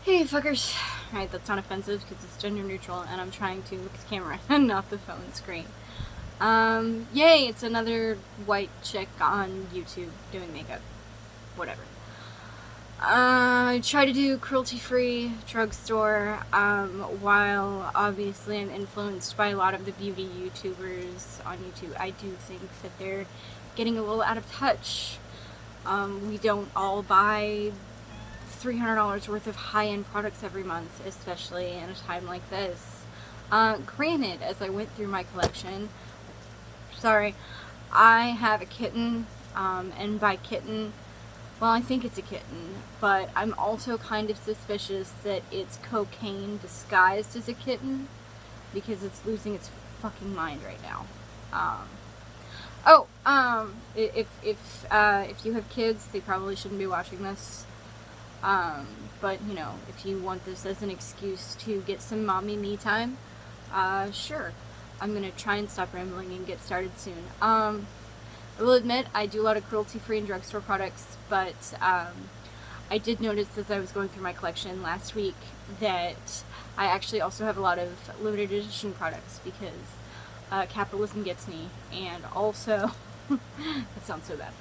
Hey fuckers. Alright, that's not offensive because it's gender neutral and I'm trying to look at the camera and not the phone screen. Yay, it's another white chick on YouTube doing makeup. Whatever. I try to do cruelty-free drugstore, while obviously I'm influenced by a lot of the beauty YouTubers on YouTube. I do think that they're getting a little out of touch. We don't all buy $300 worth of high-end products every month, especially in a time like this. Granted, as I went through my collection, sorry, I have a kitten, and by kitten, well, I think it's a kitten, but I'm also kind of suspicious that it's cocaine disguised as a kitten, because it's losing its fucking mind right now. If you have kids, they probably shouldn't be watching this. But, you know, if you want this as an excuse to get some mommy me time, sure. I'm gonna try and stop rambling and get started soon. I will admit, I do a lot of cruelty-free and drugstore products, but, I did notice as I was going through my collection last week that I actually also have a lot of limited edition products because, capitalism gets me, and also, that sounds so bad,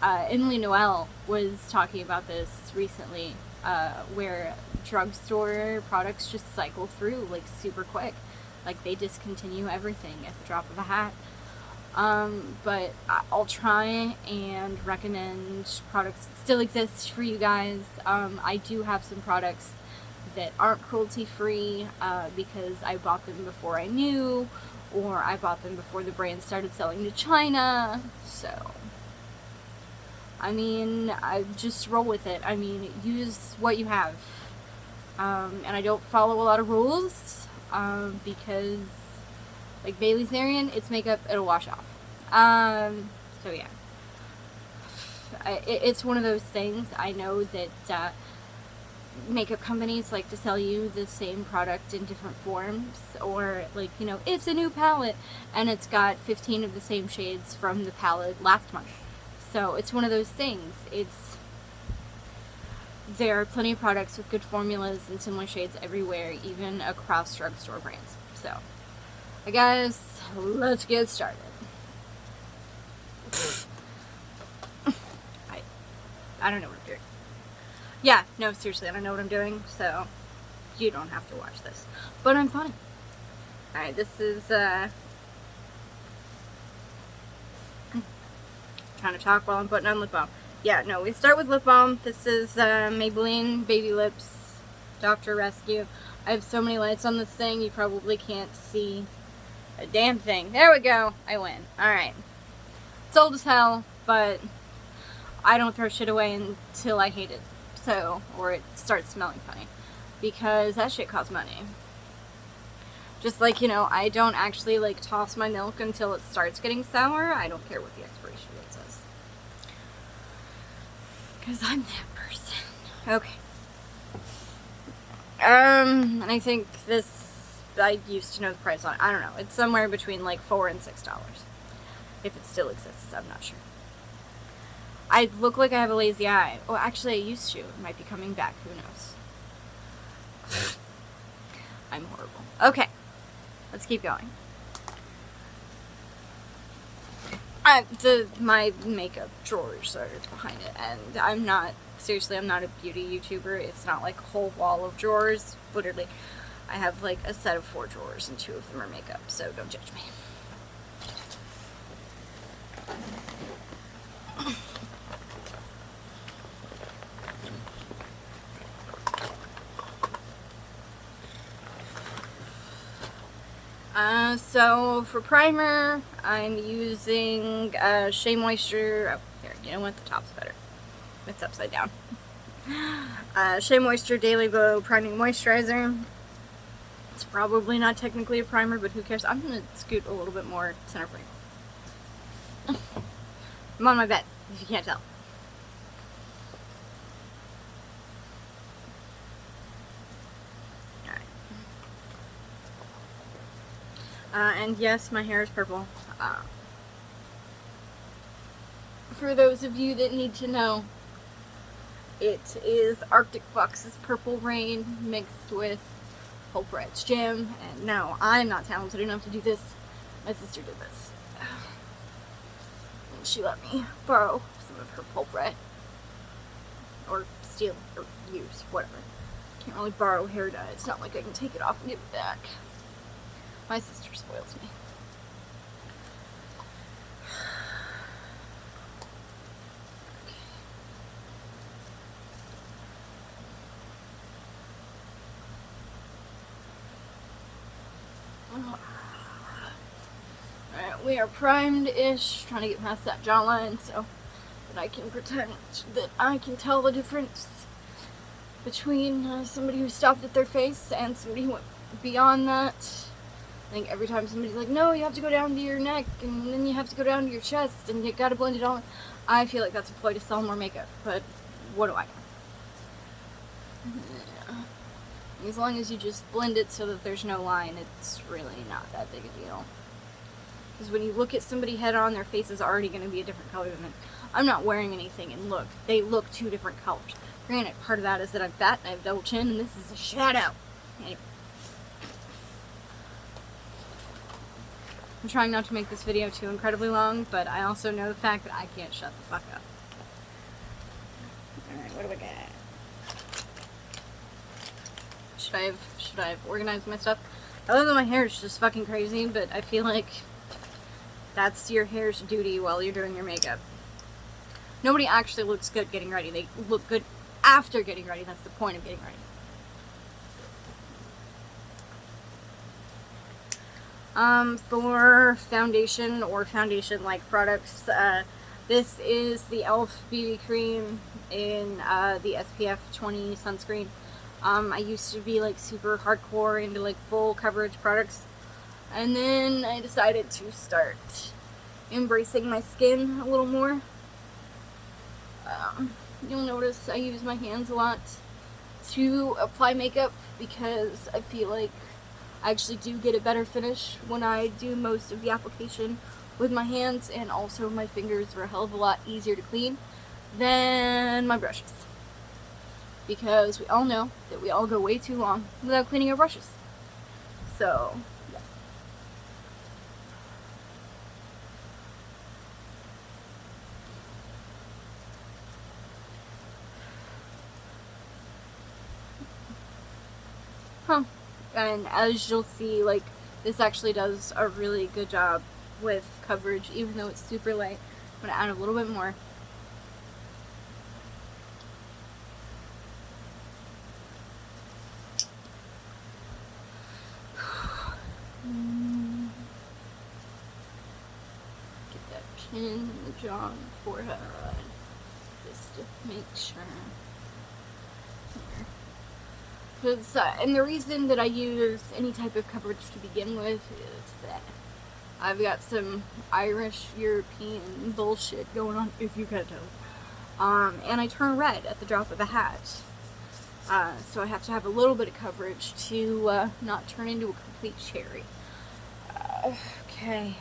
Emily Noel was talking about this recently, where drugstore products just cycle through, like, super quick. Like, they discontinue everything at the drop of a hat. But I'll try and recommend products that still exist for you guys. I do have some products that aren't cruelty-free, because I bought them before I knew, or I bought them before the brand started selling to China, so... I mean, I just roll with it. I mean, use what you have. And I don't follow a lot of rules, because, like Bailey's Arian, it's makeup, it'll wash off. So yeah. It's one of those things. I know that, makeup companies like to sell you the same product in different forms, or, like, you know, it's a new palette, and it's got 15 of the same shades from the palette last month. So it's one of those things. There are plenty of products with good formulas and similar shades everywhere, even across drugstore brands. So, I guess, let's get started. I don't know what I'm doing. Yeah, no, seriously, I don't know what I'm doing, so you don't have to watch this. But I'm funny. Alright, this is, trying to talk while I'm putting on lip balm. Yeah, no, we start with lip balm. This is Maybelline Baby Lips Dr. Rescue. I have so many lights on this thing, you probably can't see a damn thing. There we go. I win. Alright. It's old as hell, but I don't throw shit away until I hate it. So, or it starts smelling funny. Because that shit costs money. Just like, you know, I don't actually, like, toss my milk until it starts getting sour. I don't care what the expiration date says. Because I'm that person. Okay. And I think this, I used to know the price on it. I don't know. It's somewhere between, like, $4 and $6. If it still exists, I'm not sure. I look like I have a lazy eye. Oh, actually, I used to. It might be coming back. Who knows? I'm horrible. Okay. Let's keep going. My makeup drawers are behind it, and I'm not a beauty YouTuber. It's not like a whole wall of drawers. Literally, I have like a set of 4 drawers, and 2 of them are makeup, so don't judge me. So for primer, I'm using Shea Moisture. Oh, here, you know what? The top's better. It's upside down. Shea Moisture Daily Glow Priming Moisturizer. It's probably not technically a primer, but who cares? I'm gonna scoot a little bit more center frame. I'm on my bed, if you can't tell. And yes, my hair is purple. for those of you that need to know, it is Arctic Fox's Purple Rain mixed with Pulp Red's Jam. And no, I'm not talented enough to do this. My sister did this. And she let me borrow some of her Pulp Red. Or steal, or use, whatever. Can't really borrow hair dye. It's not like I can take it off and give it back. My sister spoils me. Alright, we are primed-ish, trying to get past that jawline so that I can pretend that I can tell the difference between somebody who stopped at their face and somebody who went beyond that. I think every time somebody's like, no, you have to go down to your neck, and then you have to go down to your chest, and you gotta blend it all, I feel like that's a ploy to sell more makeup, but what do I know? Yeah. As long as you just blend it so that there's no line, it's really not that big a deal. Because when you look at somebody head on, their face is already going to be a different color than it. I'm not wearing anything, and look, they look two different colors. Granted, part of that is that I'm fat and I have double chin, and this is a shadow. Anyway. I'm trying not to make this video too incredibly long, but I also know the fact that I can't shut the fuck up. Alright, what do we got? Should I have organized my stuff? I love that my hair is just fucking crazy, but I feel like that's your hair's duty while you're doing your makeup. Nobody actually looks good getting ready. They look good after getting ready. That's the point of getting ready. For foundation or foundation-like products, this is the e.l.f. BB Cream in the SPF 20 sunscreen. I used to be like super hardcore into like full coverage products, and then I decided to start embracing my skin a little more. You'll notice I use my hands a lot to apply makeup because I feel like I actually do get a better finish when I do most of the application with my hands, and also my fingers are a hell of a lot easier to clean than my brushes. Because we all know that we all go way too long without cleaning our brushes. So, yeah. And as you'll see, like, this actually does a really good job with coverage, even though it's super light. I'm gonna add a little bit more. Get that chin, the jaw, and the forehead, just to make sure. And the reason that I use any type of coverage to begin with is that I've got some Irish European bullshit going on, if you can tell. And I turn red at the drop of a hat. So I have to have a little bit of coverage to not turn into a complete cherry. Okay.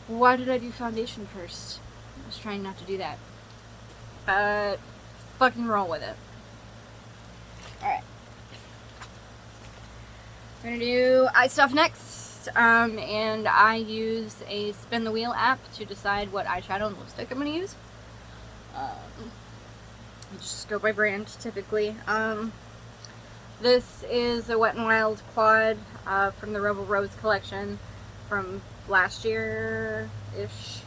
Why did I do foundation first? I was trying not to do that. But fucking roll with it. Alright. We're gonna do eye stuff next. And I use a spin the wheel app to decide what eyeshadow and lipstick I'm gonna use. I just go by brand typically. This is a Wet n Wild quad from the Rebel Rose collection from last year-ish.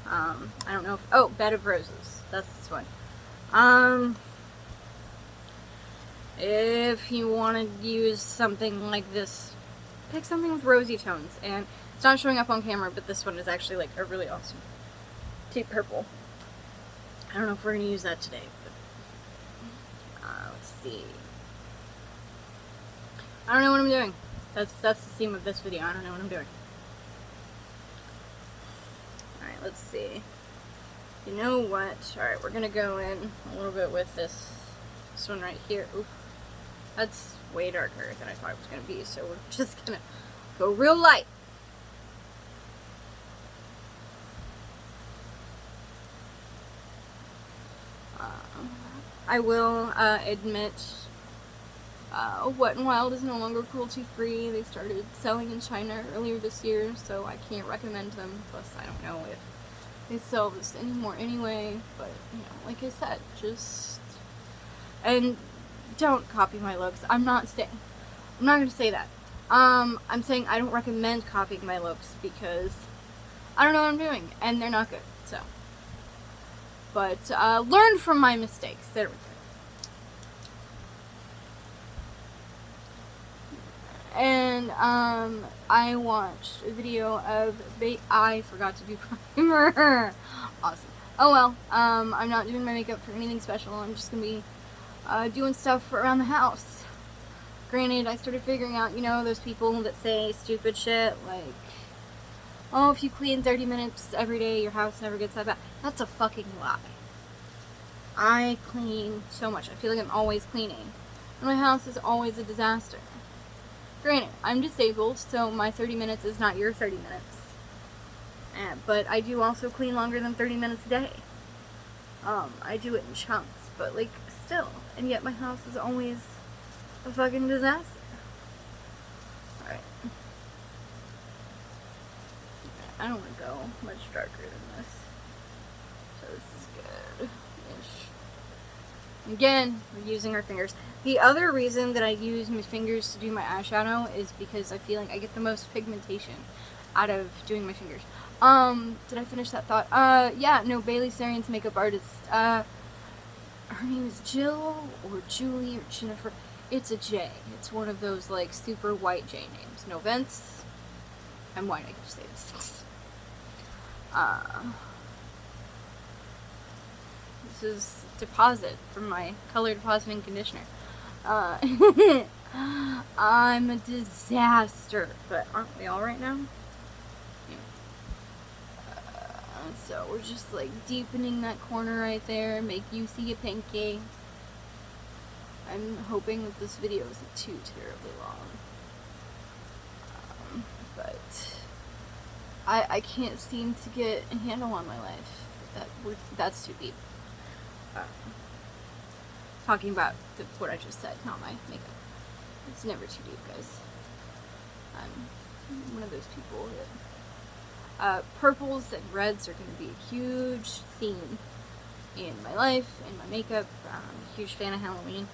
I don't know if, oh, Bed of Roses. That's this one. If you want to use something like this, pick something with rosy tones. And it's not showing up on camera, but this one is actually like a really awesome deep purple. I don't know if we're going to use that today, but let's see. I don't know what I'm doing. That's the theme of this video. I don't know what I'm doing. Alright, let's see. You know what? Alright, we're going to go in a little bit with this one right here. Oof. That's way darker than I thought it was going to be, so we're just going to go real light. I will admit, Wet n Wild is no longer cruelty free. They started selling in China earlier this year, so I can't recommend them. Plus, I don't know if they sell this anymore anyway. But you know, like I said, just and don't copy my looks. I'm not gonna say that. I'm saying I don't recommend copying my looks because I don't know what I'm doing, and they're not good. So, but learn from my mistakes. There we go. And I watched a video of I forgot to do primer. Awesome. Oh well. I'm not doing my makeup for anything special. I'm just gonna be doing stuff around the house. Granted, I started figuring out, you know, those people that say stupid shit like, oh, if you clean 30 minutes every day, your house never gets that bad. That's a fucking lie. I clean so much. I feel like I'm always cleaning. And my house is always a disaster. Granted, I'm disabled, so my 30 minutes is not your 30 minutes. But I do also clean longer than 30 minutes a day. I do it in chunks, but like, still. And yet my house is always a fucking disaster. Alright. I don't want to go much darker than this. So this is good-ish. Again, we're using our fingers. The other reason that I use my fingers to do my eyeshadow is because I feel like I get the most pigmentation out of doing my fingers. Did I finish that thought? Yeah, no, Bailey Sarian's makeup artist. Her name is Jill, or Julie, or Jennifer. It's a J. It's one of those, like, super white J names. No offense. I'm white, I can just say this. This is Deposit from my color depositing conditioner. I'm a disaster, but aren't we all right now? Yeah. So we're just like deepening that corner right there, make you see a pinky. I'm hoping that this video isn't too terribly long. But I can't seem to get a handle on my life. That's too deep. Talking about what I just said, not my makeup. It's never too deep, guys. I'm one of those people that purples and reds are going to be a huge theme in my life, in my makeup. I'm a huge fan of Halloween,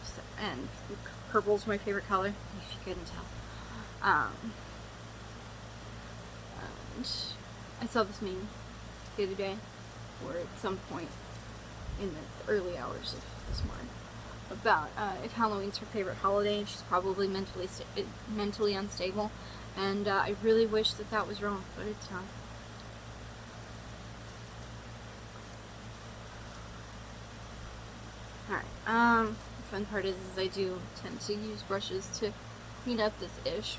so, and purple's my favorite color, if you couldn't tell. And I saw this meme the other day, or at some point in the early hours of this morning, about if Halloween's her favorite holiday, she's probably mentally unstable, and I really wish that was wrong, but it's not. Alright, the fun part is I do tend to use brushes to clean up this ish.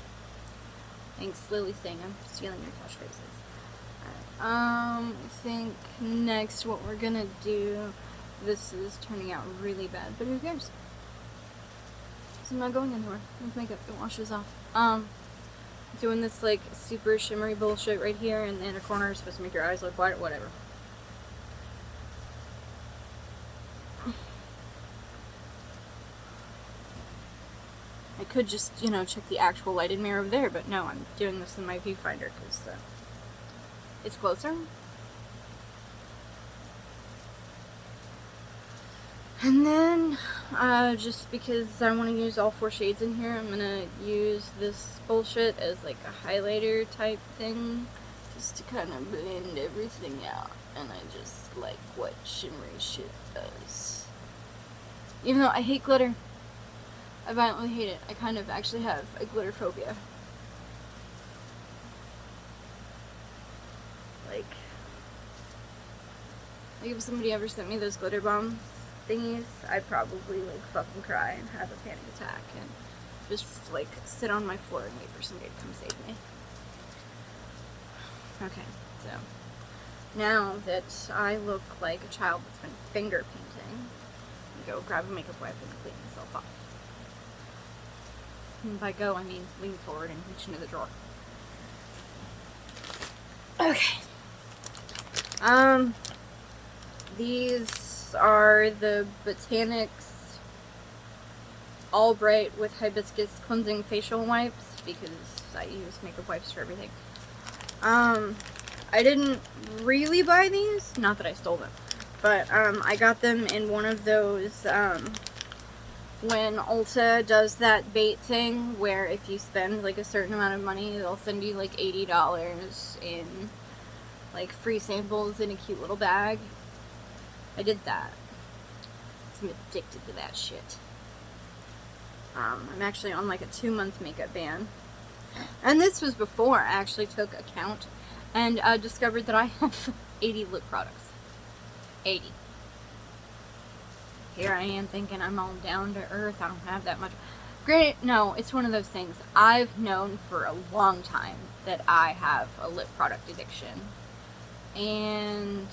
Thanks, Lily, saying I'm stealing your catchphrases. Alright, I think next what we're gonna do, this is turning out really bad, but who cares? So I'm not going anywhere with makeup, it washes off. Doing this like super shimmery bullshit right here in the inner corner is supposed to make your eyes look white, whatever. I could just, you know, check the actual lighted mirror over there, but no, I'm doing this in my viewfinder because it's closer. And then, just because I want to use all 4 shades in here, I'm gonna use this bullshit as like a highlighter type thing, just to kind of blend everything out. And I just like what shimmery shit does. Even though I hate glitter. I violently hate it. I kind of actually have a glitter phobia. Like if somebody ever sent me those glitter bomb thingies, I'd probably like fucking cry and have a panic attack and just like sit on my floor and wait for somebody to come save me. Okay, so now that I look like a child that's been finger painting, I go grab a makeup wipe and clean myself off. And by go, I mean lean forward and reach into the drawer. Okay. These these are the Botanics All Bright with Hibiscus Cleansing Facial Wipes, because I use makeup wipes for everything. I didn't really buy these, not that I stole them, but I got them in one of those, when Ulta does that bait thing where if you spend like a certain amount of money, they'll send you like $80 in like free samples in a cute little bag. I did that. I'm addicted to that shit. I'm actually on like a 2-month makeup ban. And this was before I actually took account and discovered that I have 80 lip products. 80. Here I am thinking I'm all down to earth. I don't have that much. Great. No, it's one of those things. I've known for a long time that I have a lip product addiction. And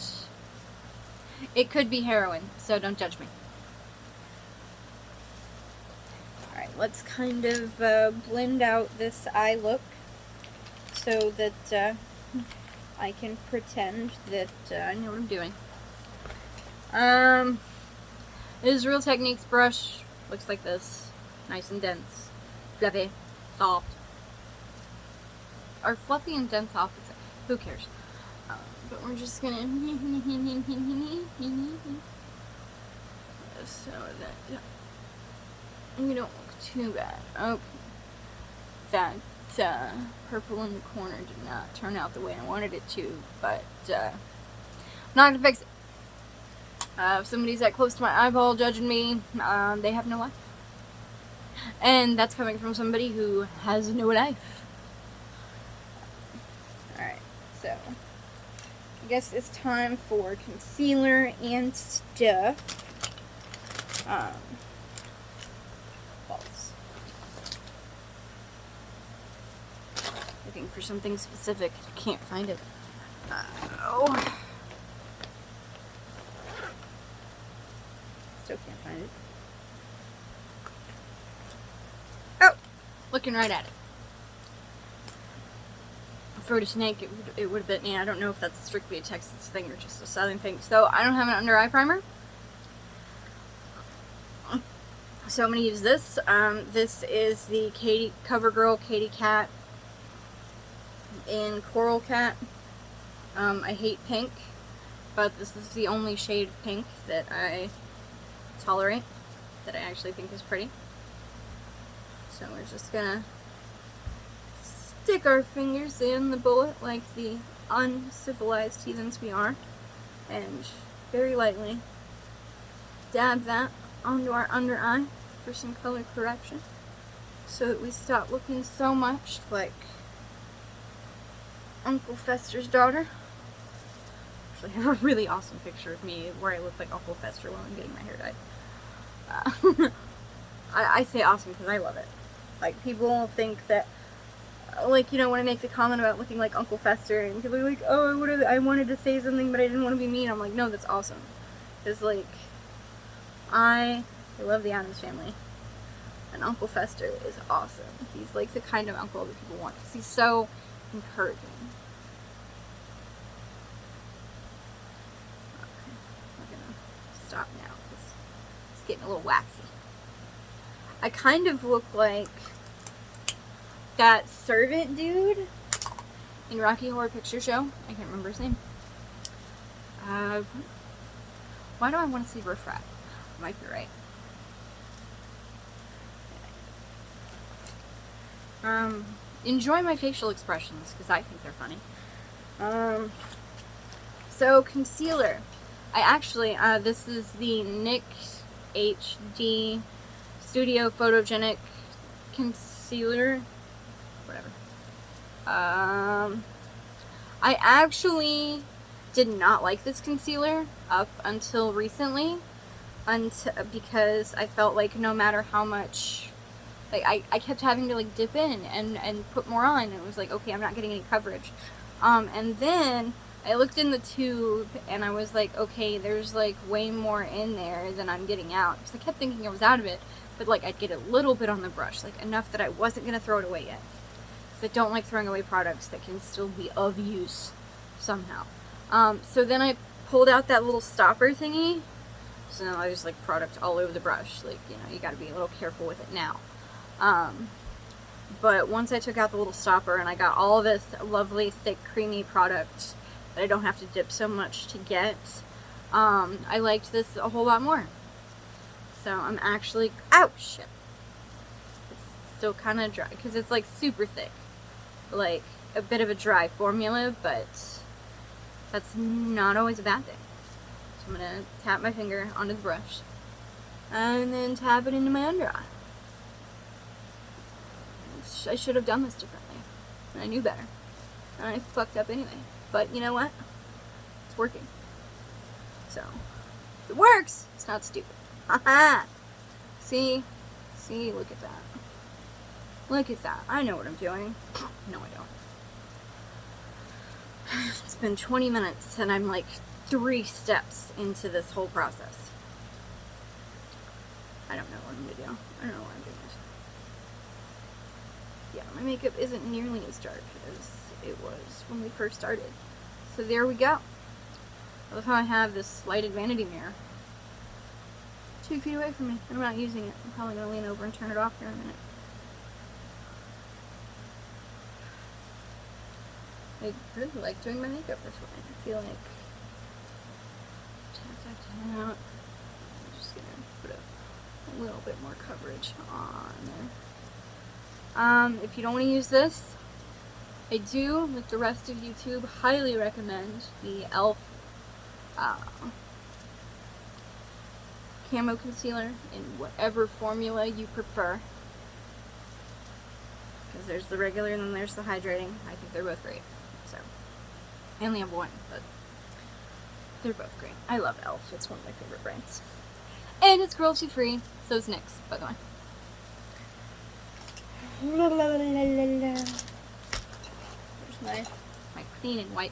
it could be heroin, so don't judge me. Alright, let's kind of blend out this eye look so that I can pretend that I know what I'm doing. This is Real Techniques brush. Looks like this. Nice and dense. Fluffy. Soft. Are fluffy and dense opposite? Who cares? But we're just gonna so that we don't look too bad. Okay. That purple in the corner did not turn out the way I wanted it to, but I'm not gonna fix it. If somebody's that close to my eyeball judging me, they have no life. And that's coming from somebody who has no life. Alright, so I guess it's time for concealer and stuff. False. Looking for something specific. I can't find it. Oh. Still can't find it. Oh! Looking right at it. Throat a snake, it would have bit me. I don't know if that's strictly a Texas thing or just a southern thing. So I don't have an under eye primer. So I'm going to use this. This is the CoverGirl Katy Kat in Coral Cat. I hate pink, but this is the only shade of pink that I tolerate, that I actually think is pretty. So we're just gonna stick our fingers in the bullet like the uncivilized heathens we are, and very lightly dab that onto our under eye for some color correction, so that we stop looking so much like Uncle Fester's daughter. Actually, I have a really awesome picture of me where I look like Uncle Fester while I'm getting my hair dyed. I say awesome because I love it. Like, people think that, like, you know, when I make the comment about looking like Uncle Fester, and people are like, oh, I wanted to say something, but I didn't want to be mean. I'm like, no, that's awesome. Because, like, I love the Addams Family. And Uncle Fester is awesome. He's, like, the kind of uncle that people want, because he's so encouraging. Okay, we're gonna stop now, because it's getting a little waxy. I kind of look like that servant dude in Rocky Horror Picture Show. I can't remember his name. Why do I want to say Riff Raff? I might be right. Enjoy my facial expressions, because I think they're funny. So, concealer. I actually, this is the NYX HD Studio Photogenic Concealer. Whatever. I actually did not like this concealer up until recently, because I felt like no matter how much, like, I kept having to, like, dip in and put more on, and it was like, okay, I'm not getting any coverage. And then I looked in the tube, and I was like, okay, there's, like, way more in there than I'm getting out, because I kept thinking I was out of it, but, like, I'd get a little bit on the brush, like, enough that I wasn't going to throw it away yet. Because I don't like throwing away products that can still be of use somehow. So then I pulled out that little stopper thingy, So now there's like product all over the brush. Like, you know, you gotta be a little careful with it now. But once I took out the little stopper and I got all this lovely, thick, creamy product that I don't have to dip so much to get, I liked this a whole lot more. So I'm actually, oh shit, it's still kind of dry because it's like super thick, like a bit of a dry formula, but that's not always a bad thing. So I'm gonna tap my finger onto the brush and then tap it into my under eye. I should have done this differently, and I knew better, and I fucked up anyway. But you know what? It's working. So if it works, it's not stupid. Haha. See, look at that. Look at that. I know what I'm doing. No, I don't. It's been 20 minutes, and I'm like 3 steps into this whole process. I don't know what I'm gonna do. I don't know what I'm doing. Yeah, my makeup isn't nearly as dark as it was when we first started. So there we go. I love how I have this lighted vanity mirror 2 feet away from me. I'm not using it. I'm probably going to lean over and turn it off here in a minute. I really like doing my makeup this way. I feel like tap that out. I'm just going to put a little bit more coverage on there. If you don't want to use this, I do, like the rest of YouTube, highly recommend the e.l.f. Camo Concealer in whatever formula you prefer. Because there's the regular and then there's the hydrating. I think they're both great. So, I only have one, but they're both great. I love e.l.f. It's one of my favorite brands. And it's cruelty free, so is NYX, by the way. There's my clean and wipe.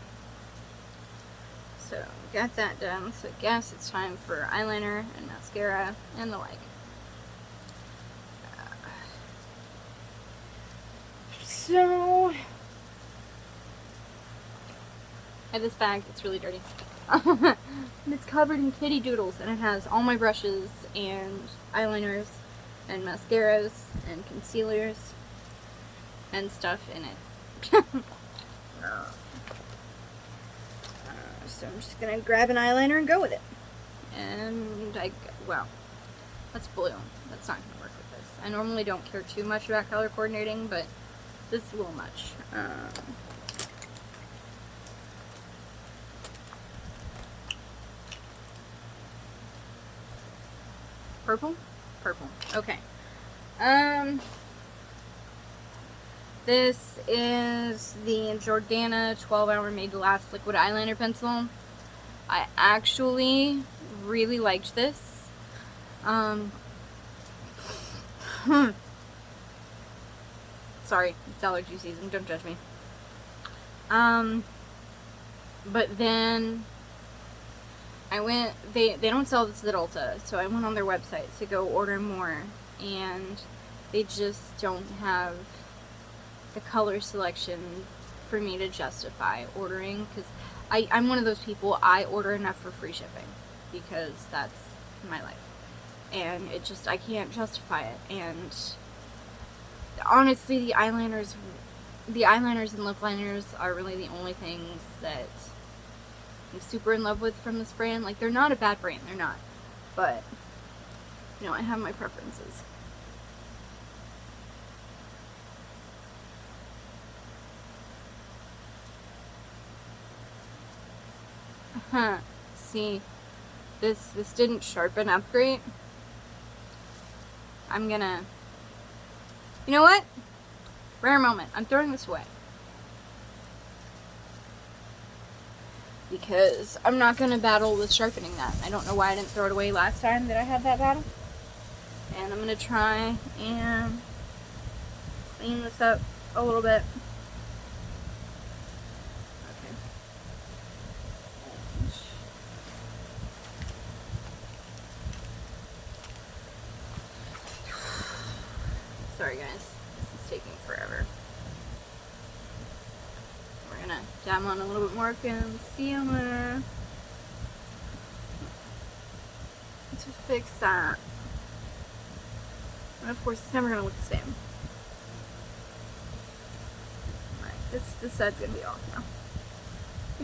So, got that done. So, I guess it's time for eyeliner and mascara and the like. So, I have this bag. It's really dirty. And it's covered in kitty doodles, and it has all my brushes and eyeliners and mascaras and concealers and stuff in it. So I'm just gonna grab an eyeliner and go with it. And well, that's blue. That's not gonna work with this. I normally don't care too much about color coordinating, but this is a little much. Purple? Purple. Okay. This is the Jordana 12 Hour Made to Last Liquid Eyeliner Pencil. I actually really liked this. Sorry, it's allergy season, don't judge me. But then I went, they don't sell this at Ulta, so I went on their website to go order more, and they just don't have the color selection for me to justify ordering, because I'm one of those people, I order enough for free shipping, because that's my life, and I can't justify it. And honestly, the eyeliners and lip liners are really the only things that I'm super in love with from this brand. Like, they're not a bad brand, they're not, but you know, I have my preferences. See, this didn't sharpen up great. I'm gonna, you know what? Rare moment. I'm throwing this away. Because I'm not gonna battle with sharpening that. I don't know why I didn't throw it away last time that I had that battle. And I'm gonna try and clean this up a little bit. Sorry guys, this is taking forever. We're gonna dab on a little bit more concealer. to fix that. And of course, it's never gonna look the same. Alright, this side's gonna be off now.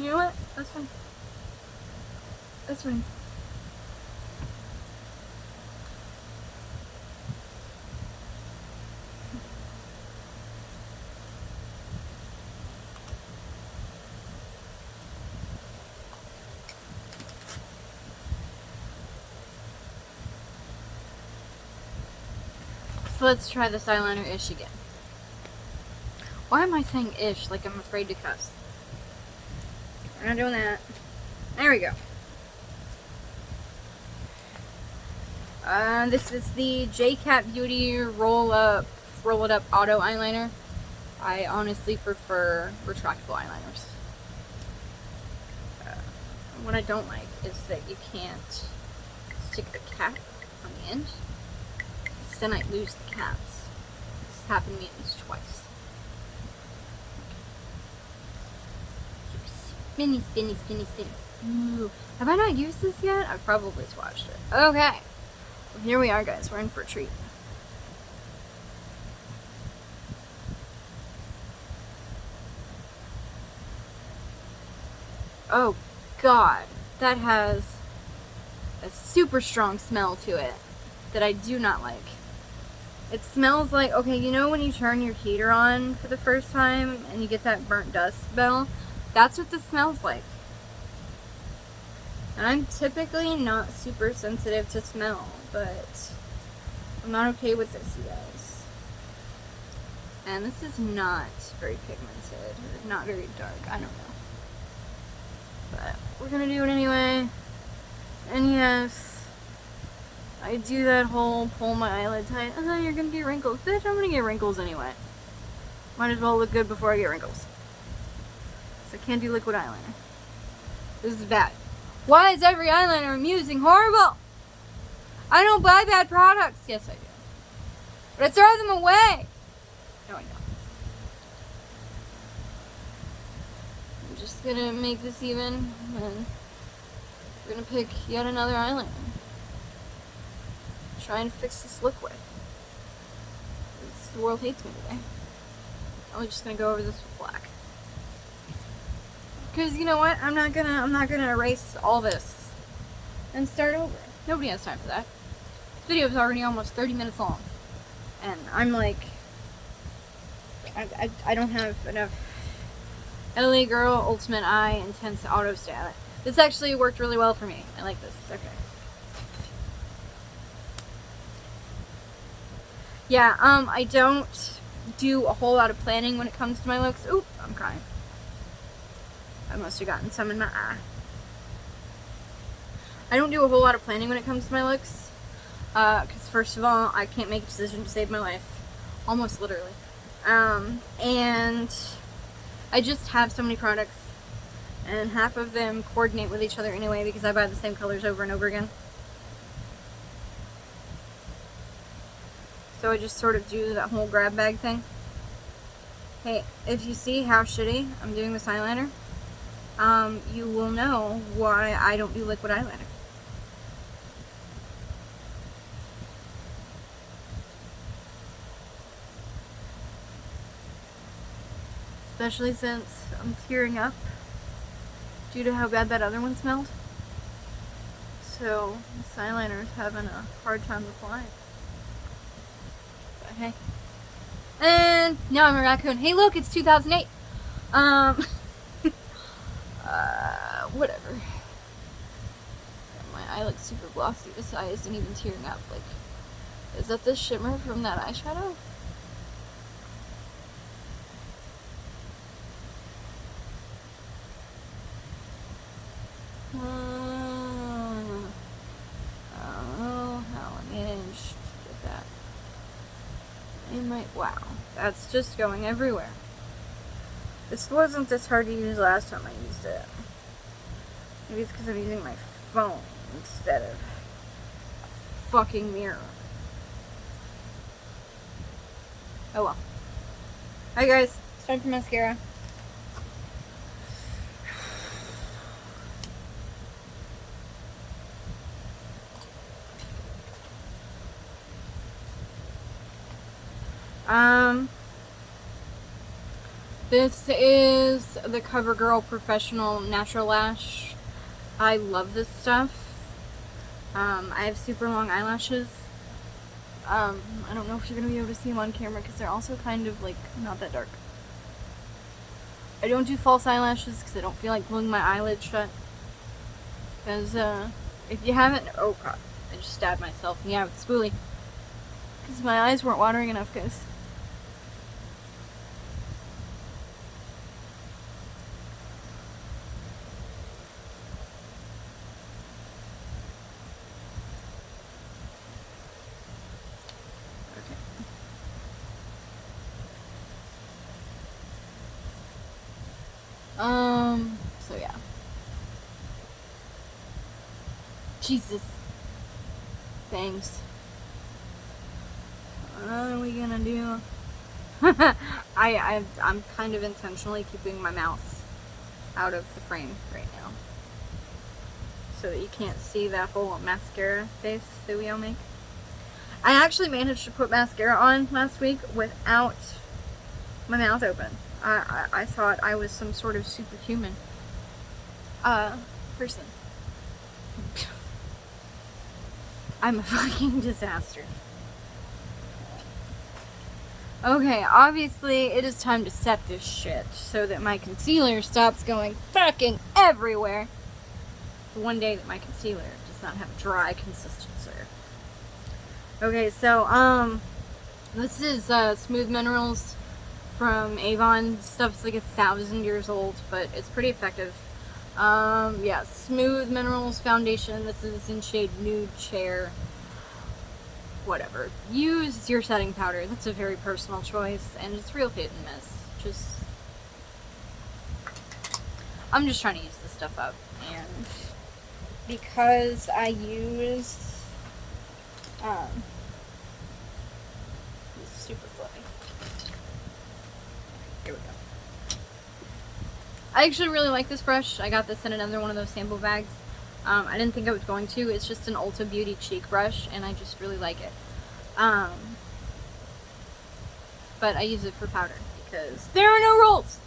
You know what? That's fine. That's fine. So let's try this eyeliner ish again. Why am I saying ish like I'm afraid to cuss? We're not doing that. There we go. This is the JCat Beauty Roll It Up Auto Eyeliner. I honestly prefer retractable eyeliners. What I don't like is that you can't stick the cap on the end. Then I lose the caps. This happened to me at least twice. Spinny, spinny, spinny, spinny. Ooh. Have I not used this yet? I've probably swatched it. Okay. Well, here we are, guys. We're in for a treat. Oh, God. That has a super strong smell to it that I do not like. It smells like, okay, you know when you turn your heater on for the first time and you get that burnt dust smell? That's what this smells like. And I'm typically not super sensitive to smell, but I'm not okay with this, you guys. And this is not very pigmented, or not very dark, I don't know. But we're gonna do it anyway. And yes, I do that whole pull my eyelid tight. Oh, no, you're gonna get wrinkles. Bitch, I'm gonna get wrinkles anyway. Might as well look good before I get wrinkles. So I can't do liquid eyeliner. This is bad. Why is every eyeliner I'm using horrible? I don't buy bad products. Yes, I do. But I throw them away. No, I don't. I'm just gonna make this even, and we're gonna pick yet another eyeliner. Try and fix this liquid. The world hates me today. I'm just gonna go over this with black. Because you know what? I'm not gonna erase all this and start over. Nobody has time for that. This video is already almost 30 minutes long. And I'm like, I don't have enough LA Girl Ultimate Eye Intense Auto Style. This actually worked really well for me. I like this. Okay. Yeah, I don't do a whole lot of planning when it comes to my looks. Oop, I'm crying. I must have gotten some in my eye. I don't do a whole lot of planning when it comes to my looks. Because first of all, I can't make a decision to save my life. Almost literally. And I just have so many products. And half of them coordinate with each other anyway because I buy the same colors over and over again. So I just sort of do that whole grab bag thing. Hey, if you see how shitty I'm doing this eyeliner, you will know why I don't do liquid eyeliner. Especially since I'm tearing up due to how bad that other one smelled. So this eyeliner is having a hard time applying. But hey. And now I'm a raccoon. Hey look, it's 2008. Whatever. My eye looks super glossy. This eye isn't even tearing up. Like, is that the shimmer from that eyeshadow? I don't know how I managed to get that in my... Wow, that's just going everywhere. This wasn't this hard to use last time I used it. Maybe it's because I'm using my phone instead of a fucking mirror. Oh well. Hi guys, it's time for mascara. This is the CoverGirl Professional Natural Lash. I love this stuff. I have super long eyelashes. I don't know if you're going to be able to see them on camera because they're also kind of like not that dark. I don't do false eyelashes because I don't feel like gluing my eyelids shut. Because, if you haven't, oh god, I just stabbed myself, yeah, with spoolie. Because my eyes weren't watering enough, guys. So yeah. Jesus. Thanks. What are we gonna do? I'm kind of intentionally keeping my mouth out of the frame right now. So that you can't see that whole mascara face that we all make. I actually managed to put mascara on last week without my mouth open. I thought I was some sort of superhuman person. I'm a fucking disaster. Okay, obviously it is time to set this shit so that my concealer stops going fucking everywhere. The one day that my concealer does not have a dry consistency. Okay, so this is Smooth Minerals from Avon. Stuff's like 1,000 years old, but it's pretty effective. Yeah, Smooth Minerals foundation. This is in shade Nude Chair. Whatever. Use your setting powder. That's a very personal choice, and it's real hit and miss. I'm just trying to use this stuff up, and because I use it's super fluffy. Here we go. I actually really like this brush. I got this in another one of those sample bags. I didn't think I was going to. It's just an Ulta Beauty cheek brush, and I just really like it. But I use it for powder because there are no rolls.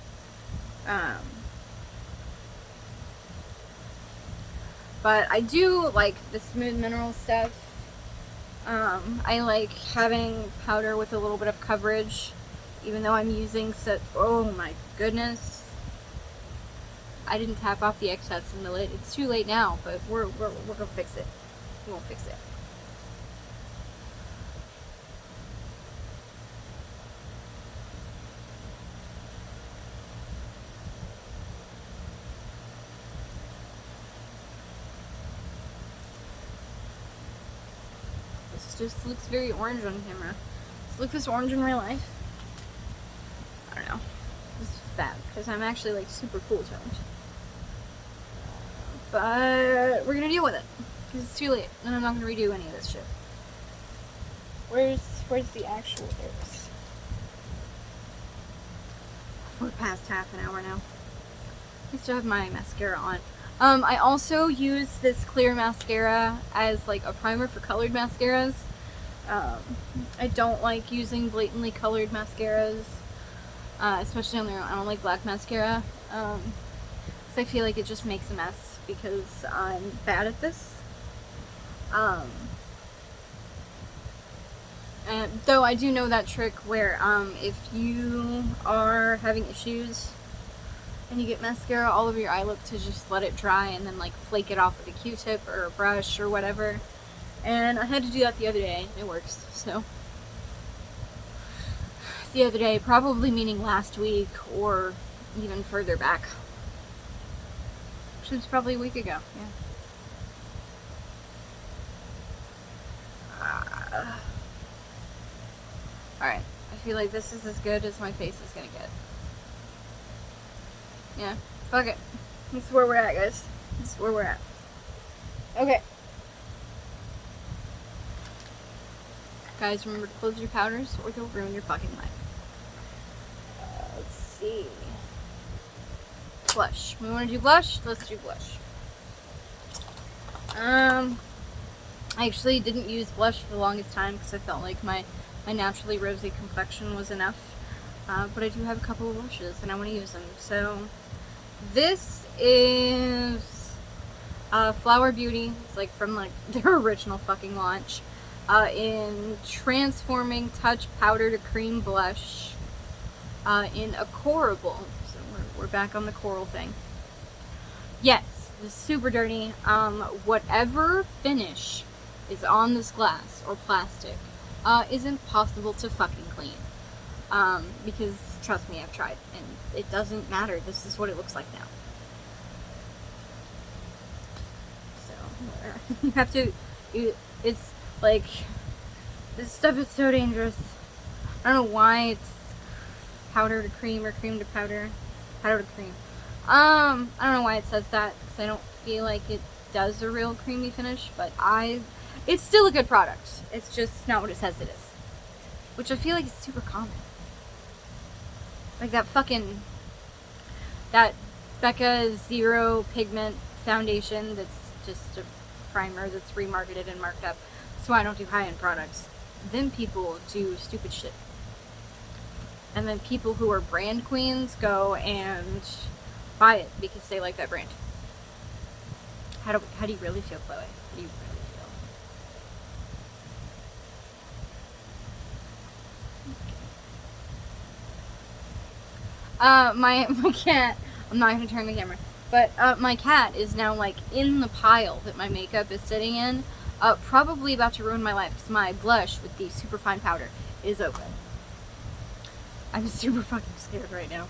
But I do like the Smooth Mineral stuff. I like having powder with a little bit of coverage, even though I'm using such. Oh my goodness! I didn't tap off the excess in the lid. It's too late now, but we're gonna fix it. We'll fix it. This just looks very orange on camera. Does it look this orange in real life? I don't know. This is bad because I'm actually like super cool toned. But we're gonna deal with it because it's too late, and I'm not gonna redo any of this shit. Where's the actual lips? We're past half an hour now. I still have my mascara on. I also use this clear mascara as like a primer for colored mascaras. I don't like using blatantly colored mascaras, especially on their own. I don't like black mascara, because I feel like it just makes a mess because I'm bad at this. And though I do know that trick where if you are having issues and you get mascara all over your eye look, to just let it dry and then like flake it off with a Q-tip or a brush or whatever. And I had to do that the other day. It works. So the other day, probably meaning last week or even further back. Which was probably a week ago. Yeah. Alright. I feel like this is as good as my face is gonna get. Yeah, fuck it. This is where we're at, guys. This is where we're at. Okay. Guys, remember to close your powders or they'll ruin your fucking life. Let's see. Blush. We want to do blush? Let's do blush. I actually didn't use blush for the longest time because I felt like my my naturally rosy complexion was enough. But I do have a couple of blushes and I want to use them. So this is Flower Beauty. It's like from like their original fucking launch. In Transforming Touch Powder to Cream Blush. In a Corable. So we're back on the coral thing. Yes, this is super dirty. Whatever finish is on this glass or plastic isn't possible to fucking clean. Because trust me, I've tried and it doesn't matter. This is what it looks like now. So you have to. It's like this stuff is so dangerous. I don't know why it's powder to cream or cream to powder, powder to cream. I don't know why it says that because I don't feel like it does a real creamy finish, but it's still a good product. It's just not what it says it is, which I feel like is super common. Like that Becca Zero Pigment Foundation that's just a primer that's remarketed and marked up. So I don't do high-end products. Then people do stupid shit. And then people who are brand queens go and buy it because they like that brand. How do you really feel, Chloe? How do you really feel? My cat, I'm not going to turn the camera, but my cat is now like in the pile that my makeup is sitting in, probably about to ruin my life because my blush with the super fine powder is open. I'm super fucking scared right now.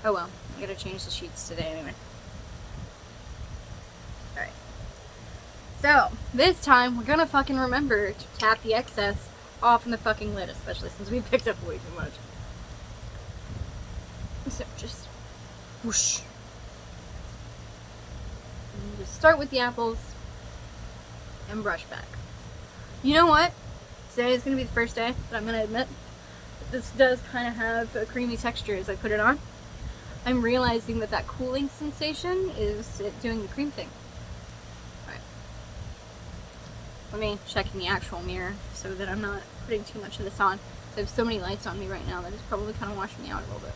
Oh well, I gotta change the sheets today anyway. Alright. So, this time we're gonna fucking remember to tap the excess off in the fucking lid, especially since we picked up way too much. So, just whoosh. And just start with the apples and brush back. You know what? Today is gonna be the first day that I'm gonna admit that this does kind of have a creamy texture as I put it on. I'm realizing that cooling sensation is it doing the cream thing. Alright. Let me check in the actual mirror so that I'm not putting too much of this on. I have so many lights on me right now that it's probably kind of washing me out a little bit.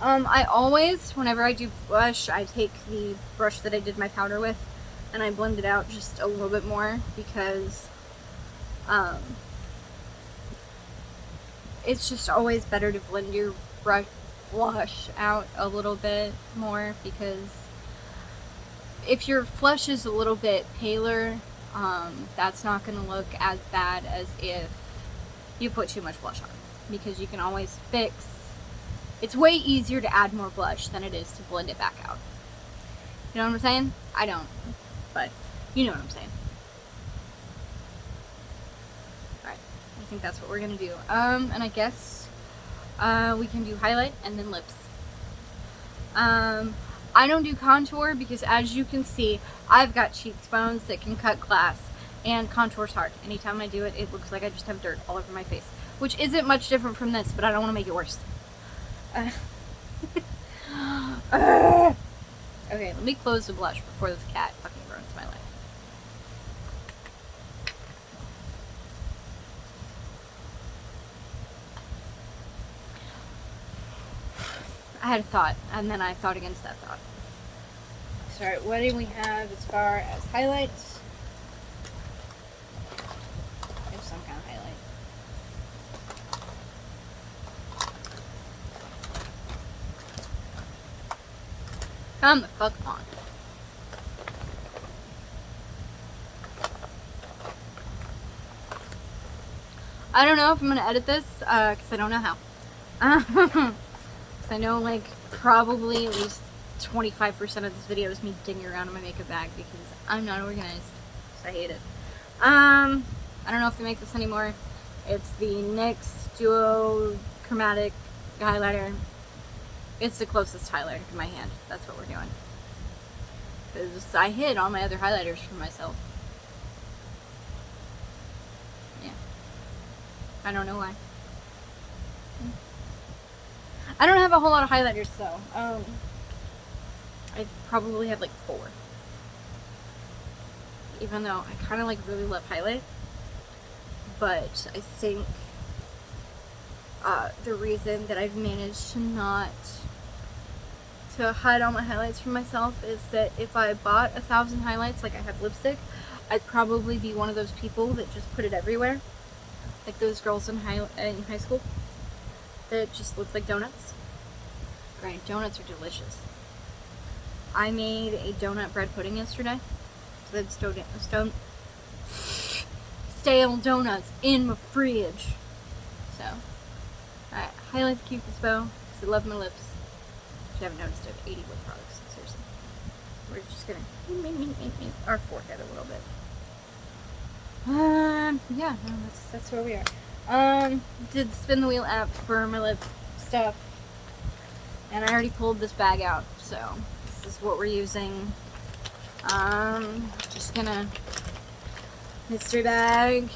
Alright. I always, whenever I do blush, I take the brush that I did my powder with and I blend it out just a little bit more because it's just always better to blend your blush out a little bit more because if your flush is a little bit paler, that's not going to look as bad as if you put too much blush on because you can always fix. It's way easier to add more blush than it is to blend it back out. You know what I'm saying? I don't, but you know what I'm saying. I think that's what we're gonna do. And I guess we can do highlight and then lips. I don't do contour because as you can see, I've got cheekbones that can cut glass and contour's hard. Anytime I do it, it looks like I just have dirt all over my face, which isn't much different from this, but I don't want to make it worse. Okay, let me close the blush before this cat fucking ruins my life. I had a thought, and then I thought against that thought. Sorry, what do we have as far as highlights? I have some kind of highlight. Come the fuck on. I don't know if I'm gonna edit this, because I don't know how. I know, like, probably at least 25% of this video is me digging around in my makeup bag because I'm not organized. So I hate it. I don't know if they make this anymore. It's the NYX Duo Chromatic highlighter. It's the closest highlighter to my hand. That's what we're doing. Because I hid all my other highlighters for myself. Yeah. I don't know why. I don't have a whole lot of highlighters though. I probably have like 4. even though I kind of like really love highlight. But I think the reason that I've managed to not to hide all my highlights from myself is that if I bought 1,000 highlights like I have lipstick, I'd probably be one of those people that just put it everywhere, like those girls in high school that just look like donuts. Right, donuts are delicious. I made a donut bread pudding yesterday, so that's stale donuts in my fridge. So, alright, highlight the Cupid's bow, because I love my lips. If you haven't noticed, I have 80 lip products, seriously. We're just gonna our forehead a little bit. Yeah, no, that's where we are. Did the spin the wheel app for my lip stuff, and I already pulled this bag out, so this is what we're using. Just gonna mystery bag.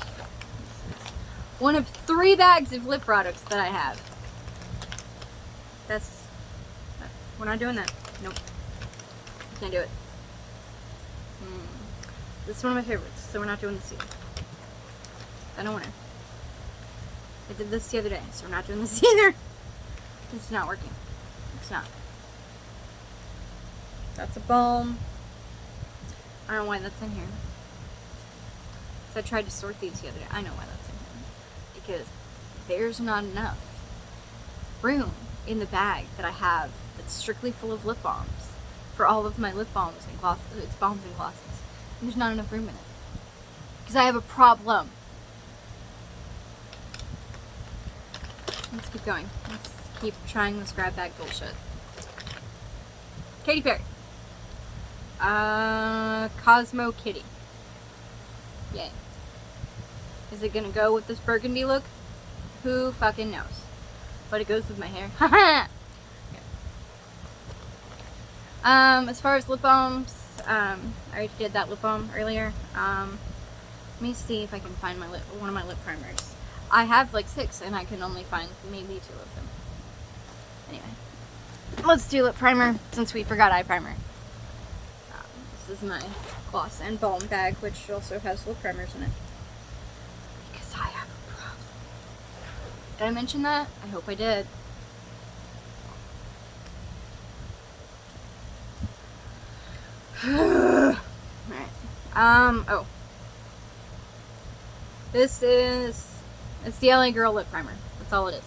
One of 3 bags of lip products that I have. We're not doing that. Nope. Can't do it. This is one of my favorites, so we're not doing this either. I don't want to. I did this the other day, so we're not doing this either. It's not working. It's not. That's a balm. I don't know why that's in here. So I tried to sort these the other day. I know why that's in here. Because there's not enough room in the bag that I have that's strictly full of lip balms for all of my lip balms and glosses. It's balms and glosses. And there's not enough room in it. Because I have a problem. Let's keep going. Let's keep trying this grab bag bullshit. Katy Perry. Cosmo Kitty. Yay. Is it gonna go with this burgundy look? Who fucking knows? But it goes with my hair. Haha! As far as lip balms, I already did that lip balm earlier. Let me see if I can find one of my lip primers. I have like 6 and I can only find maybe 2 of them. Anyway, let's do lip primer since we forgot eye primer. This is my gloss and balm bag, which also has lip primers in it. Because I have a problem. Did I mention that? I hope I did. Alright. Oh. It's the LA Girl lip primer. That's all it is.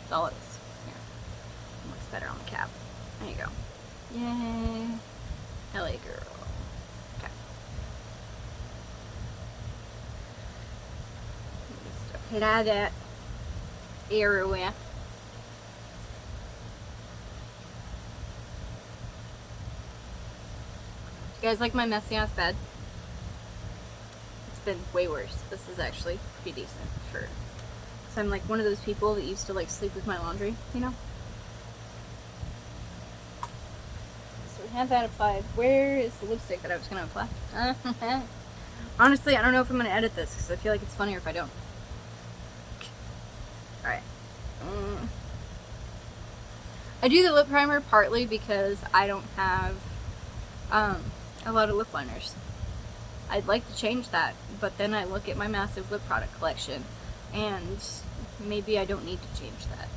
That's all it is. Here. It looks better on the cap. There you go. Yay. LA Girl. Okay. Just apply that everywhere. You guys like my messy ass bed? It's been way worse. This is actually pretty decent for. So I'm like one of those people that used to like sleep with my laundry, you know? So we have that applied. Where is the lipstick that I was gonna apply? Honestly, I don't know if I'm gonna edit this because I feel like it's funnier if I don't. Alright. I do the lip primer partly because I don't have a lot of lip liners. I'd like to change that, but then I look at my massive lip product collection and maybe I don't need to change that.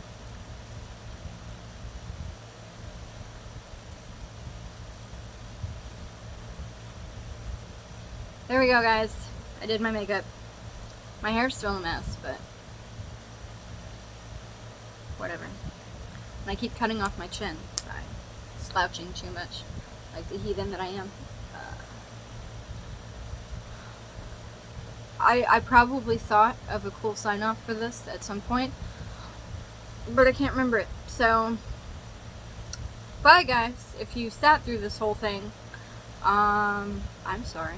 There we go, guys. I did my makeup. My hair's still a mess, but whatever. And I keep cutting off my chin by slouching too much, like the heathen that I am. I probably thought of a cool sign-off for this at some point, but I can't remember it. So, bye guys. If you sat through this whole thing, I'm sorry.